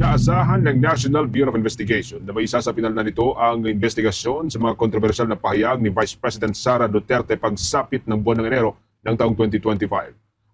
Inaasahan ng National Bureau of Investigation na may isasapinal na nito ang investigasyon sa mga kontrobersyal na pahayag ni Vice President Sara Duterte pagsapit ng buwan ng Enero ng taong 2025.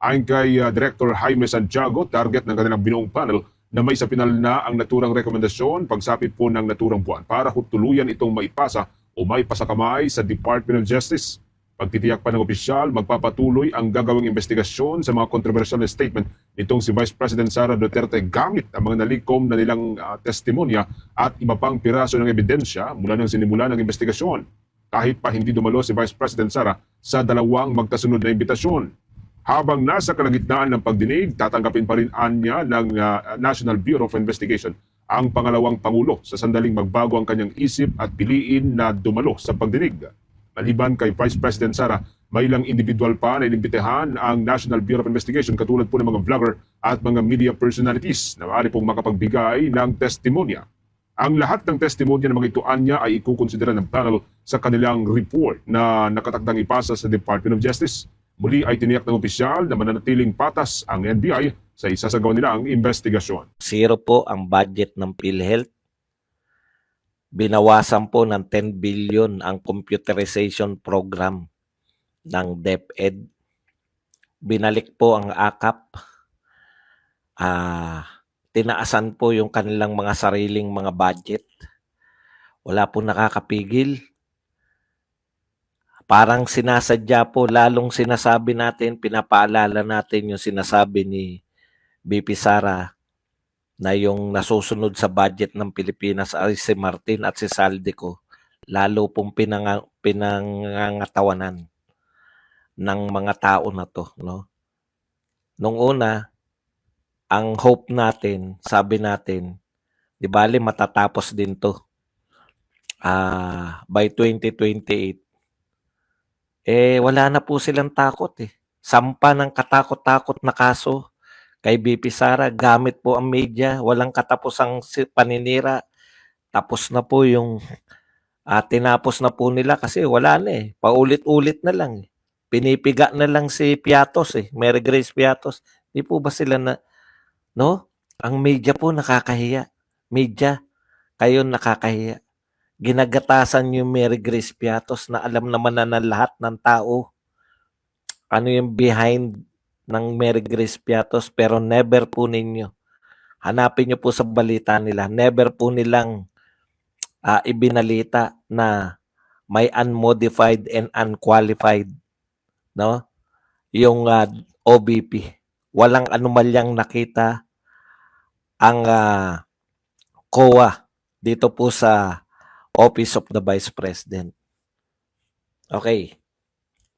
Ayon kay Director Jaime Santiago, target ng kanilang binuong panel na may isapinal na ang naturang rekomendasyon pagsapit po ng naturang buwan para tuluyan itong maipasa o maipasakamay sa Department of Justice. Pagtitiyak pa ng opisyal, magpapatuloy ang gagawing investigasyon sa mga kontrobersyal na statement nitong si Vice President Sara Duterte gamit ang mga nalikom na nilang testimonya at iba pang piraso ng ebidensya mula nang sinimula ng investigasyon. Kahit pa hindi dumalo si Vice President Sara sa dalawang magkasunod na imbitasyon. Habang nasa kalagitnaan ng pagdinig, tatanggapin pa rin anya ng National Bureau of Investigation ang pangalawang Pangulo sa sandaling magbago ang kanyang isip at piliin na dumalo sa pagdinig. Maliban kay Vice President Sara, may ilang individual pa na inimbitehan ang National Bureau of Investigation katulad po ng mga vlogger at mga media personalities na maaari pong makapagbigay ng testimonya. Ang lahat ng testimonya ng mga ito anya ay ikukonsidera ng panel sa kanilang report na nakatakdang ipasa sa Department of Justice. Muli ay tiniyak ng opisyal na mananatiling patas ang NBI sa isasagawa nilang investigasyon. Zero po ang budget ng PhilHealth. Binawasan po ng 10 billion ang computerization program ng DepEd. Binalik po ang AKAP. Tinaasan po yung kanilang mga sariling mga budget. Wala po nakakapigil. Parang sinasadya po, lalong sinasabi natin, pinapaalala natin yung sinasabi ni BP Sara na yung nasusunod sa budget ng Pilipinas ay si Martin at si Saldico, lalo pong pinangangatawanan ng mga tao na to, no? Nung una, ang hope natin, sabi natin, di bali matatapos din to by 2028. Wala na po silang takot eh. Sampa ng katakot-takot na kaso kay BP Sara, gamit po ang media, walang katapusang paninira. Tapos na po yung tinapos na po nila kasi wala na eh. Paulit-ulit na lang. Pinipiga na lang si Piatos eh, Mary Grace Piatos. Di po ba sila na, no? Ang media po nakakahiya. Media, kayo nakakahiya. Ginagatasan yung Mary Grace Piatos na alam naman na ng lahat ng tao ano yung behind ng Mary Grace Piatos, pero never po ninyo. Hanapin nyo po sa balita nila. Never po nilang ibinalita na may unmodified and unqualified, no? Yung OBP. Walang anomalyang nakita ang COA dito po sa Office of the Vice President. Okay.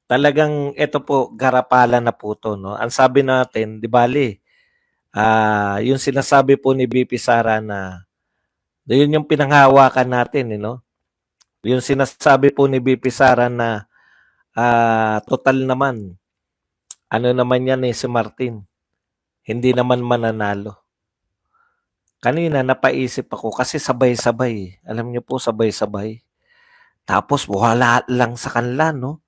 Talagang ito po, garapala na po to, no? Ang sabi natin, di bali, yung sinasabi po ni BP Sara na yun yung pinanghawakan natin, no? Yung sinasabi po ni BP Sara na total naman, ano naman yan si Martin, hindi naman mananalo. Kanina napaisip ako kasi sabay-sabay. Alam niyo po, sabay-sabay. Tapos wala lang sa kanila, no?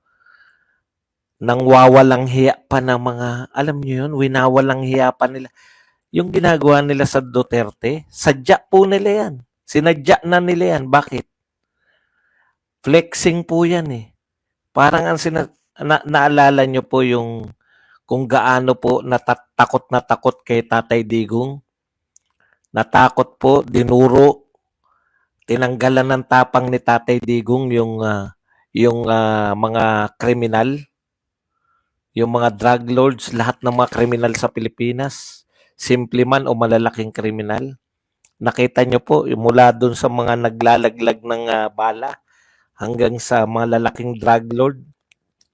Nang wawalang hiya pa ng mga, alam niyo yun, winawalang hiya pa nila. Yung ginagawa nila sa Duterte, sadya po nila yan. Sinadya na nila yan. Bakit? Flexing po yan eh. Parang ang naalala nyo po yung kung gaano po takot na takot kay Tatay Digong. Natakot po, dinuro, tinanggalan ng tapang ni Tatay Digong yung mga kriminal, yung mga drug lords, lahat ng mga kriminal sa Pilipinas, simple man o malalaking kriminal. Nakita nyo po, mula dun sa mga naglalaglag ng bala, hanggang sa mga lalaking drug lord,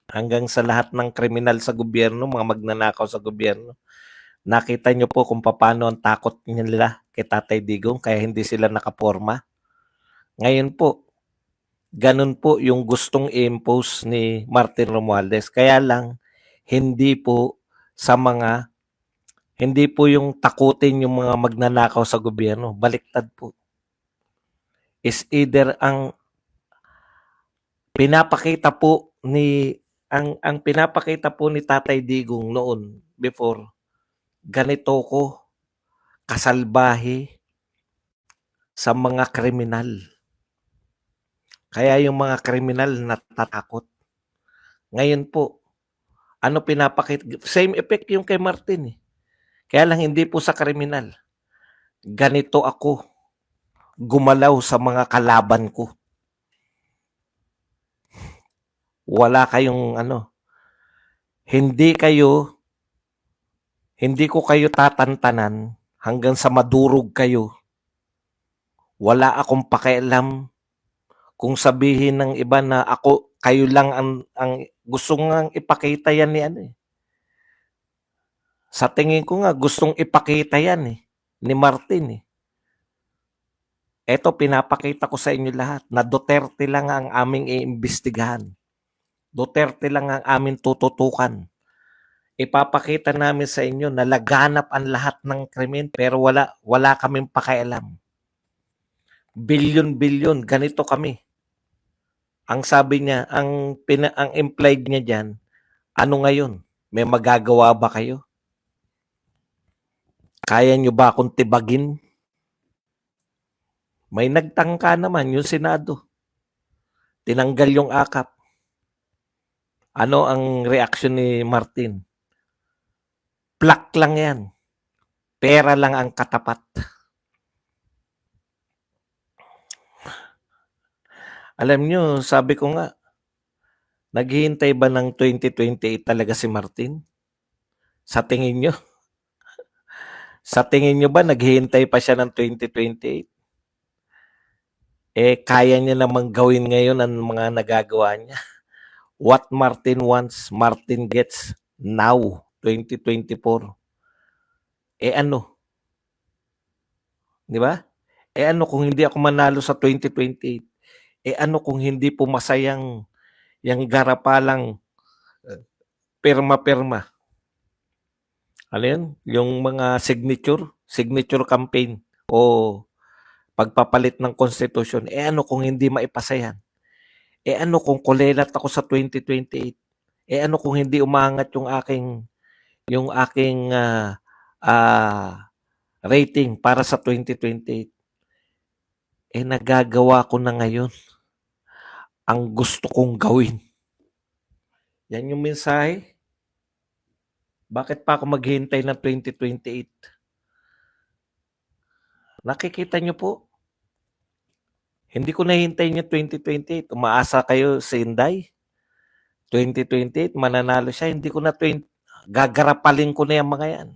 hanggang sa lahat ng kriminal sa gobyerno, mga magnanakaw sa gobyerno. Nakita nyo po kung paano ang takot nila kay Tatay Digong, kaya hindi sila nakaporma. Ngayon po, ganun po yung gustong i-impose ni Martin Romualdez. Kaya lang, hindi po yung takutin yung mga magnanakaw sa gobyerno. Baliktad po. Is either ang pinapakita po ni Tatay Digong noon before, ganito ko kasalbahe, sa mga kriminal. Kaya yung mga kriminal natatakot. Ngayon po, ano pinapakita? Same effect yung kay Martin eh. Kaya lang hindi po sa kriminal. Ganito ako gumalaw sa mga kalaban ko. Wala kayong hindi ko kayo tatantanan hanggang sa madurog kayo. Wala akong pakialam kung sabihin ng iba na kayo lang ang gusto nga ipakita yan ni Sa tingin ko nga gustong ipakita yan ni Martin Eto pinapakita ko sa inyo lahat na Duterte lang ang aming iimbestigahan. Duterte lang ang aming tututukan. Ipapakita namin sa inyo na laganap ang lahat ng krimen pero wala kaming pakialam. Bilyon-bilyon, ganito kami. Ang sabi niya, ang implied niya diyan, ano ngayon? May magagawa ba kayo? Kaya niyo ba akong tibagin? May nagtangka naman yung Senado. Tinanggal yung akap. Ano ang reaksyon ni Martin? Plak lang yan. Pera lang ang katapat. Alam nyo, sabi ko nga, naghihintay ba ng 2028 talaga si Martin? Sa tingin nyo? Sa tingin nyo ba naghihintay pa siya ng 2028? Kaya niya namang gawin ngayon ang mga nagagawa niya. What Martin wants, Martin gets now, 2024. Ano? Di ba? Ano kung hindi ako manalo sa 2028? Ano kung hindi pumasayang yung garapalang pirma-pirma? Ano yun? Yung mga signature campaign o pagpapalit ng konstitusyon. Ano kung hindi maipasa yan? Ano kung kulelat ako sa 2028? Ano kung hindi umangat yung aking rating para sa 2028? Nagagawa ko na ngayon ang gusto kong gawin. Yan yung mensahe. Bakit pa ako maghihintay ng 2028? Nakikita nyo po? Hindi ko nahihintay nyo 2028. Umaasa kayo sa Inday. 2028, mananalo siya. Hindi ko na gagarapalin ko na yung mga yan.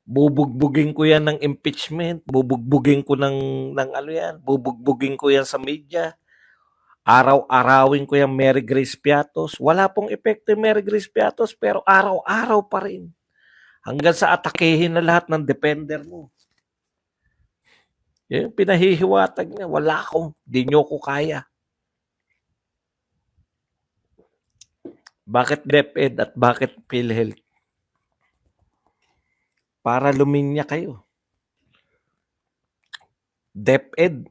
Bubugbugin ko yan ng impeachment. Bubugbugin ko ng ano yan. Bubugbugin ko yan sa media. Araw-arawin ko yung Mary Grace Piatos. Wala pong epekto yung Mary Grace Piatos pero araw-araw pa rin. Hanggang sa atakehin na lahat ng defender mo. Yung pinahihiwatag niya, wala akong, di nyo ko kaya. Bakit DepEd at bakit PhilHealth? Para luminya kayo. DepEd,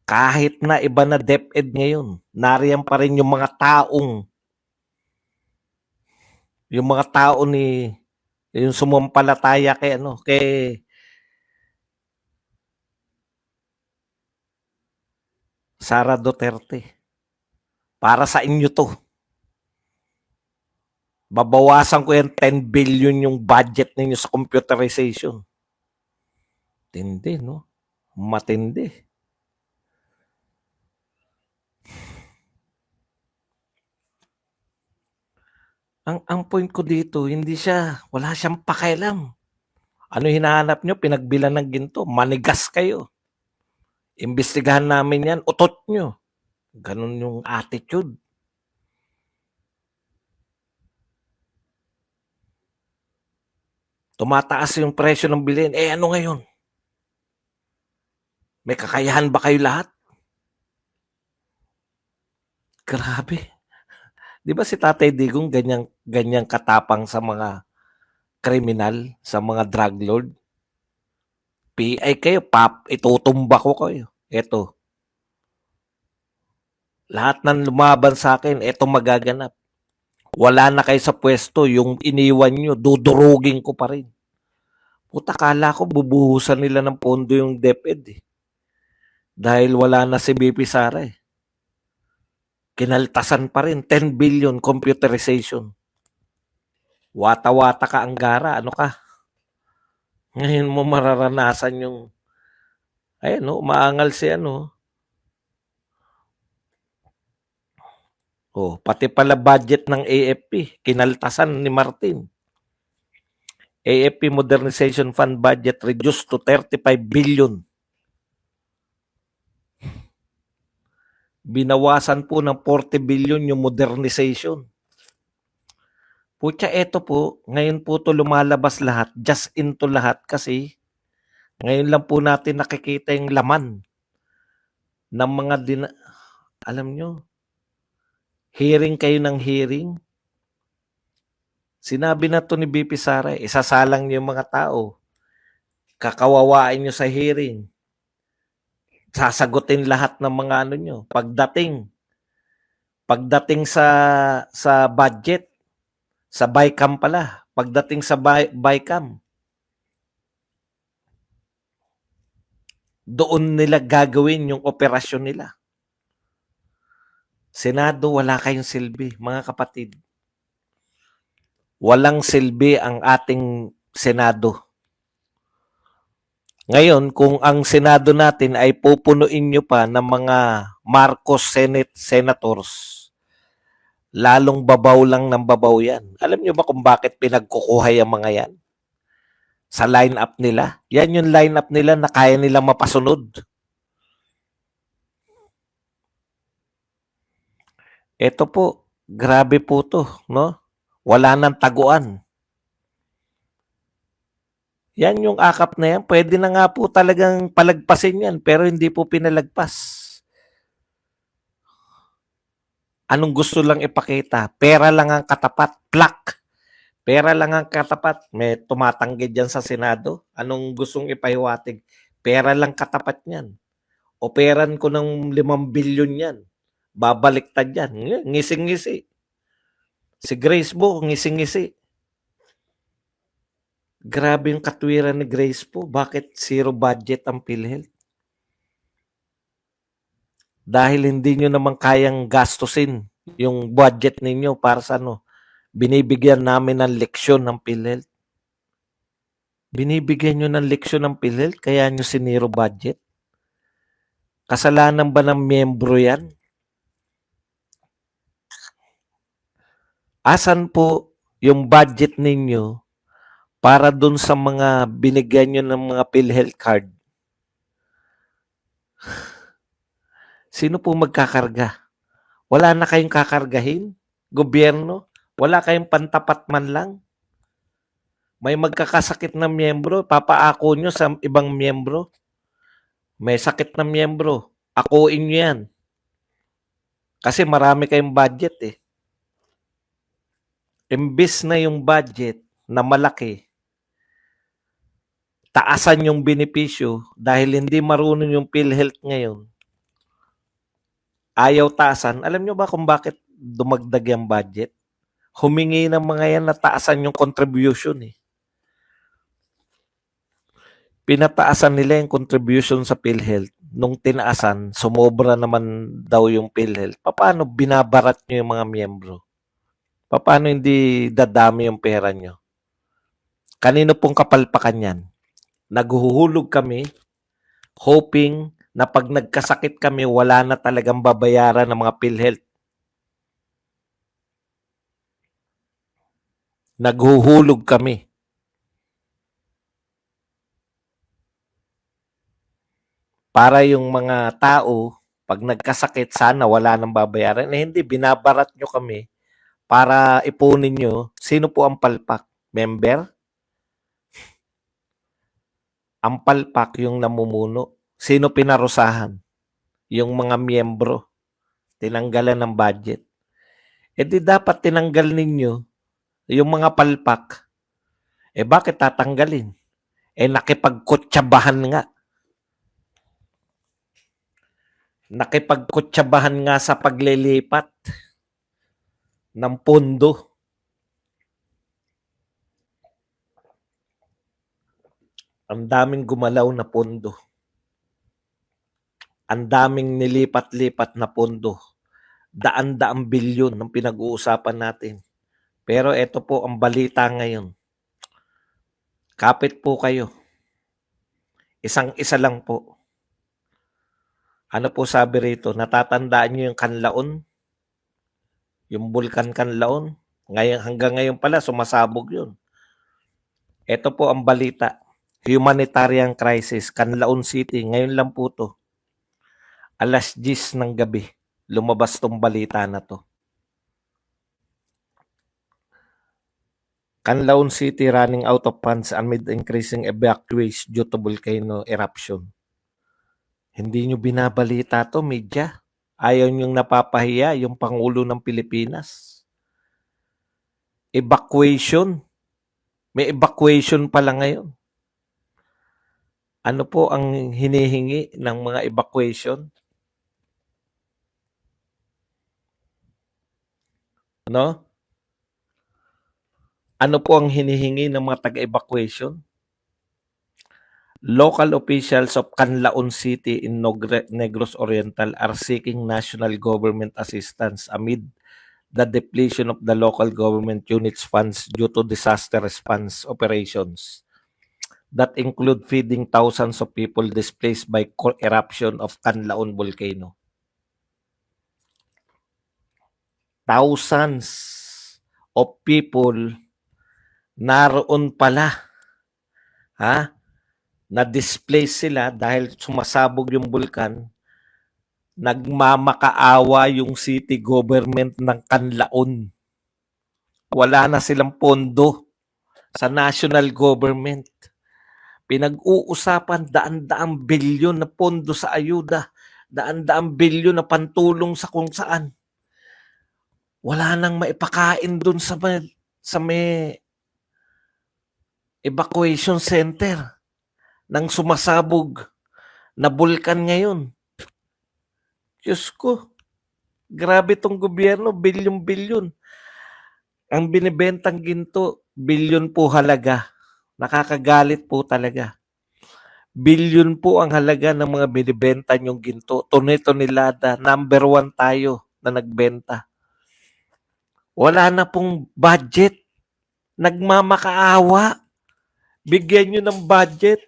kahit na iba na DepEd ngayon, nariyan pa rin yung mga tao ni yung sumampalataya kay Sara Duterte. Para sa inyo to. Babawasan ko yan 10 billion yung budget ninyo sa computerization. Tindi, no? Matindi. Ang point ko dito, wala siyang pakialam. Ano hinahanap nyo? Pinagbilan ng ginto. Manigas kayo. Imbestigahan namin yan. Utot nyo. Ganun yung attitude. Tumataas yung presyo ng bilhin. Ano ngayon? May kakayahan ba kayo lahat? Grabe. Di ba si Tatay Digong ganyang katapang sa mga kriminal, sa mga drug lord? PI kayo, itutumba ko kayo. Eto. Lahat ng lumaban sa akin, eto magaganap. Wala na kayo sa pwesto, yung iniwan nyo, dudurugin ko pa rin. Puta, akala ko bubuhusan nila ng pondo yung DepEd eh. Dahil wala na si BP Sara eh. Kinaltasan pa rin, 10 billion computerization. Wata-wata ka Anggara, ano ka? Ngayon mo mararanasan yung, ayun no, maangal si ano. Oh, pati pala budget ng AFP, kinaltasan ni Martin. AFP Modernization Fund budget reduced to 35 billion. Binawasan po ng 40 billion yung modernization. Putya, eto po, ngayon po to lumalabas lahat, just into lahat kasi ngayon lang po natin nakikita yung laman ng mga alam nyo, hearing kayo ng hearing. Sinabi na to ni BP Sara, isasalang niyo yung mga tao. Kakawawain nyo sa hearing. Sasagutin lahat ng mga ano nyo. Pagdating sa budget, sa BICAM pala. Pagdating sa BICAM, doon nila gagawin yung operasyon nila. Senado, wala kayong silbi, mga kapatid. Walang silbi ang ating Senado. Ngayon, kung ang Senado natin ay pupunuin nyo pa ng mga Marcos Senators, lalong babaw lang ng babaw yan. Alam nyo ba kung bakit pinagkukuhay ang mga yan? Sa line-up nila. Yan yung line-up nila na kaya nilang mapasunod. Ito po, grabe po to, no? Wala nang taguan. Yan yung akap na yan. Pwede na nga po talagang palagpasin yan, pero hindi po pinalagpas. Anong gusto lang ipakita? Pera lang ang katapat. Plak. Pera lang ang katapat. May tumatanggi dyan sa Senado. Anong gustong ipahiwatig? Pera lang katapat niyan. Operan ko ng 5 billion yan. Babaliktad yan. Ngising-ngisi. Si Grace Bo, ngising-ngisi. Grabe yung katwiran ni Grace po. Bakit zero budget ang PhilHealth? Dahil hindi nyo naman kayang gastusin yung budget ninyo para sa ano. Binibigyan namin ng leksyon ng PhilHealth. Binibigyan nyo ng leksyon ng PhilHealth kaya nyo siniro budget. Kasalanan ba ng miyembro yan? Asan po yung budget ninyo para dun sa mga binigyan nyo ng mga PhilHealth card? Sino po magkakarga? Wala na kayong kakargahin? Gobyerno? Wala kayong pantapat man lang? May magkakasakit na miyembro, papaako nyo sa ibang miyembro? May sakit na miyembro, akuin nyo yan. Kasi marami kayong budget eh. Imbis na yung budget na malaki, taasan yung benepisyo dahil hindi marunong yung PhilHealth ngayon. Ayaw taasan. Alam nyo ba kung bakit dumagdag yung budget? Humingi ng mga yan na taasan yung contribution eh. Pinataasan nila yung contribution sa PhilHealth. Nung tinaasan, sumobra naman daw yung PhilHealth. Paano binabarat nyo yung mga miyembro? Paano hindi dadami yung pera nyo? Kanino pong kapalpakan yan? Naghuhulog kami, hoping na pag nagkasakit kami, wala na talagang babayaran ng mga PhilHealth. Naghuhulog kami. Para yung mga tao, pag nagkasakit, sana wala nang babayaran. Eh, hindi, binabarat nyo kami para ipunin nyo. Sino po ang palpak? Member? Ang palpak yung namumuno. Sino pinarusahan? Yung mga miyembro. Tinanggalan ng budget. Eh di dapat tinanggal ninyo yung mga palpak. Eh bakit tatanggalin? Eh nakipagkutsabahan nga. Nakipagkutsabahan nga sa paglilipat ng pondo. Ang daming gumalaw na pondo. Ang daming nilipat-lipat na pondo. Daan-daang bilyon ang pinag-uusapan natin. Pero ito po ang balita ngayon. Kapit po kayo. Isang-isa lang po. Ano po sabi rito? Natatandaan niyo yung Kanlaon? Yung Bulkan Kanlaon? Ngayon, hanggang ngayon pala, sumasabog yun. Ito po ang balita. Humanitarian crisis, Kanlaon City. Ngayon lang po to. Alas 10 ng gabi. Lumabas tong balita na to. Kanlaon City running out of funds amid increasing evacuations due to volcano eruption. Hindi nyo binabalita to, media. Ayaw nyong napapahiya yung Pangulo ng Pilipinas. Evacuation. May evacuation pala ngayon. Ano po ang hinihingi ng mga evacuation? Ano? Ano po ang hinihingi ng mga taga-evacuation? Local officials of Canlaon City in Negros Oriental are seeking national government assistance amid the depletion of the local government units funds due to disaster response operations that include feeding thousands of people displaced by eruption of Canlaon volcano. Thousands of people naroon pala. Na-displace sila dahil sumasabog yung bulkan. Nagmamakaawa yung city government ng Canlaon. Wala na silang pondo sa national government. Pinag-uusapan daan-daang bilyon na pondo sa ayuda, daan-daang bilyon na pantulong sa kung saan. Wala nang maipakain dun sa may evacuation center ng sumasabog na bulkan ngayon. Diyos ko, grabe tong gobyerno, bilyon-bilyon. Ang binibentang ginto, bilyon po halaga. Nakakagalit po talaga. Bilyon po ang halaga ng mga binibenta nyong ginto. Tone-tonelada, number 1 tayo na nagbenta. Wala na pong budget. Nagmamakaawa. Bigyan nyo ng budget.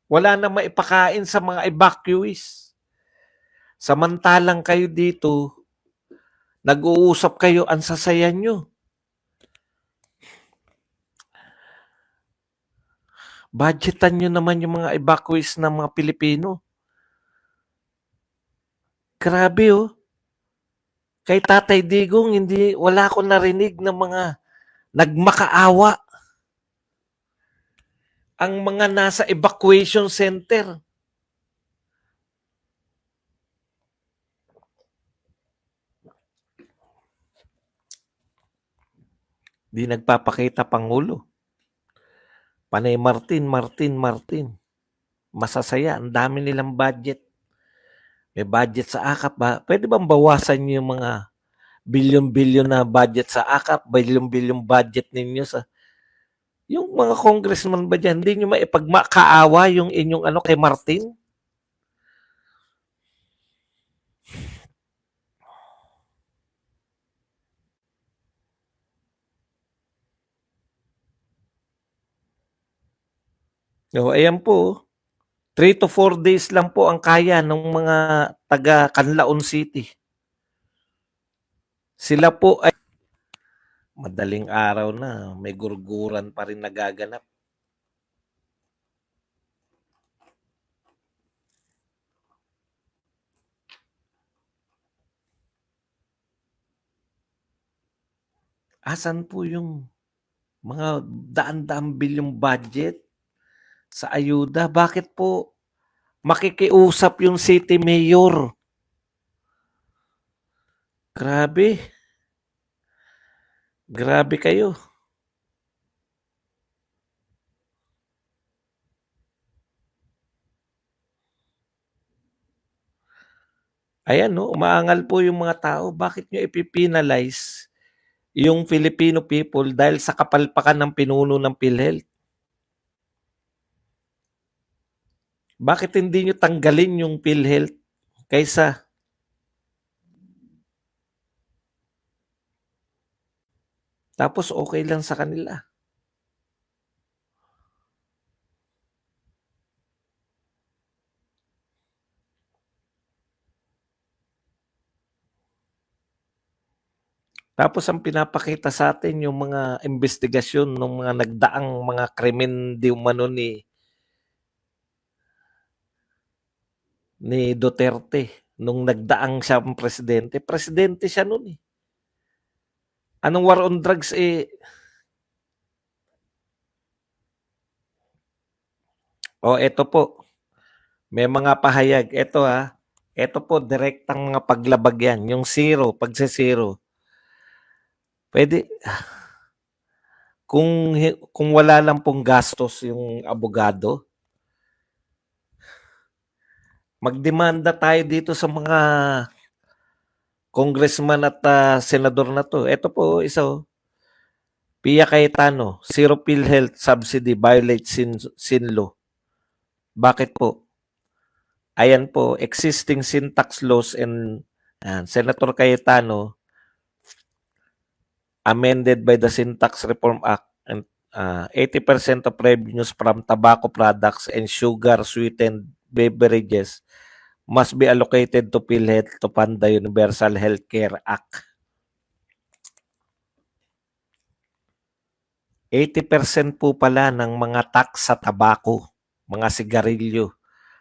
Wala na maipakain sa mga evacuees. Samantalang kayo dito, nag-uusap kayo, ang sasaya nyo. Budgetan nyo naman yung mga evacuees ng mga Pilipino. Grabe oh. Kay Tatay Digong, wala ko narinig ng mga nagmakaawa. Ang mga nasa evacuation center. Di nagpapakita Pangulo. Panay Martin. Masasaya. Ang dami nilang budget. May budget sa AKAP ba? Pwede bang bawasan niyo yung mga bilyon-bilyon na budget sa AKAP? Bilyon-bilyon budget ninyo sa... Yung mga congressman ba dyan, hindi nyo maipagmakaawa yung inyong kay Martin? So, ayan po. 3 to 4 days lang po ang kaya ng mga taga Canlaon City. Sila po ay madaling araw na, may gurguran pa rin nagaganap. Asan po yung mga daan-daang bilyong budget sa ayuda? Bakit po makikiusap yung city mayor? Grabe. Grabe kayo. Ayan no, umaangal po yung mga tao. Bakit nyo ipipinalize yung Filipino people dahil sa kapalpakan ng pinuno ng PhilHealth? Bakit hindi nyo tanggalin yung PhilHealth kaysa tapos okay lang sa kanila? Tapos ang pinapakita sa atin yung mga investigasyon ng mga nagdaang mga krimen di umano ni Duterte nung nagdaang siyang presidente. Presidente siya noon eh. Anong war on drugs eh? Eto po. May mga pahayag. Ito po, direktang mga paglabag yan. Yung zero, pagse-zero. Pwede, kung wala lang pong gastos yung abogado, magdemanda tayo dito sa mga congressman at senador na to. Ito po, Pia Cayetano, Zero PhilHealth Subsidy violates sin law. Bakit po? Ayan po, existing sin tax laws and Senator Cayetano amended by the Sin Tax Reform Act and 80% of revenues from tobacco products and sugar sweetened beverages must be allocated to PhilHealth to fund the Universal Healthcare Act. 80% po pala ng mga tax sa tabako, mga sigarilyo,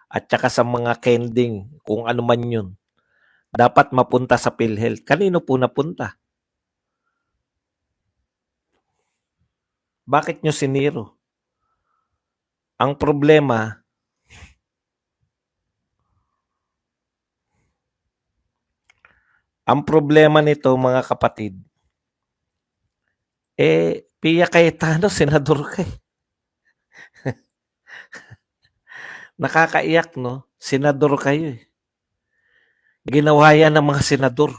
at saka sa mga kending, kung ano man yun, dapat mapunta sa PhilHealth. Kanino po napunta? Bakit nyo siniro? Ang problema nito mga kapatid, Pia Cayetano, senador ka eh. Nakakaiyak, no? Senador kayo eh. Ginawa yan ng mga senador.